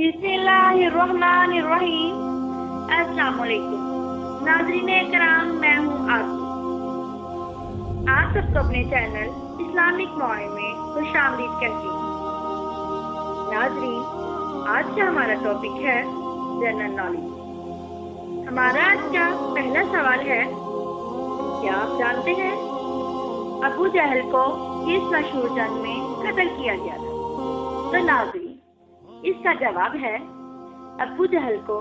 बिस्मिल्लाहिर्रहमानिर्रहीम। अस्सलाम वालेकुम नाज़रीन करम, मैं हूँ आरज़ू। आप सबको अपने चैनल इस्लामिक मॉर्निंग में खुशामदीद कहती हूँ। नाज़रीन, आज का हमारा टॉपिक है जनरल नॉलेज। हमारा आज का पहला सवाल है, क्या आप जानते हैं अबू जहल को किस मशहूर जंग में कत्ल किया गया था? तो नाज़रीन, इसका जवाब है अबू जहल को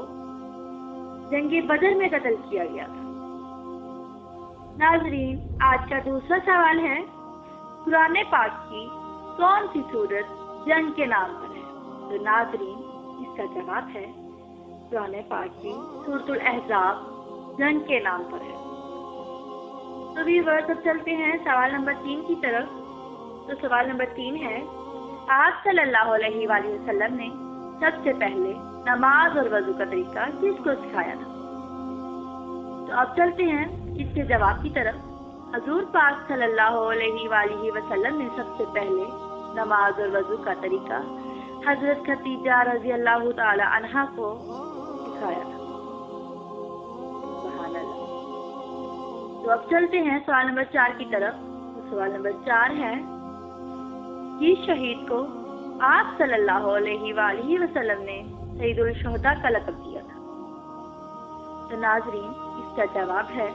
जंगे बदर में कत्ल किया गया था। नाज़रीन, आज का दूसरा सवाल है, कुरान पाक की कौन सी सूरत जंग के नाम पर है? तो नाज़रीन, इसका जवाब है कुरान पाक की सूरतुल अहज़ाब जंग के नाम पर है। तो व्यूअर्स, अब चलते हैं सवाल नंबर 3 की तरफ। तो सवाल नंबर 3 है, आप सल्लल्लाहु अलैहि वसल्लम ने सबसे पहले नमाज और वजू का तरीका किसको सिखाया था? तो अब चलते हैं इसके जवाब की तरफ। हजूर पाक सल्लल्लाहु अलैहि वसल्लम ने सबसे पहले नमाज और वजू का तरीका हजरत खतीजा रज़ी अल्लाह ताला अन्हा को सिखाया था। सुभान अल्लाह। तो अब चलते हैं सवाल नंबर 4 की तरफ। तो सवाल नंबर 4 है, किस शहीद को आप सल्लल्लाहु अलैहि वसल्लम ने सईदुल शुहदा का लक़ब दिया था? तो नाज़रीन, इसका जवाब है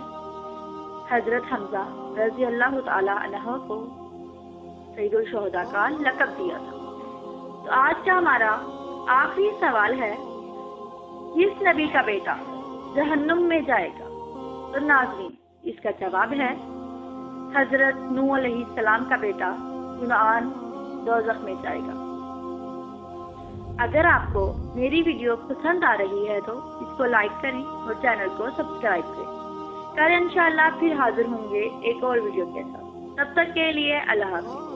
हजरत हमजा रज़ी अल्लाह ताला अन्हु को सईदुल शुहदा का लक़ब दिया था। तो आज का हमारा आखिरी सवाल है, किस नबी का बेटा जहन्नुम में जाएगा? तो नाज़रीन, इसका जवाब है हजरत नूह अलैहिस्सलाम का बेटा यूनान दोज़ख में जाएगा। अगर आपको मेरी वीडियो पसंद आ रही है तो इसको लाइक करें और चैनल को सब्सक्राइब करें। कल इंशाअल्लाह फिर हाजिर होंगे एक और वीडियो के साथ। तब तक के लिए अल्लाह हाफ़िज़।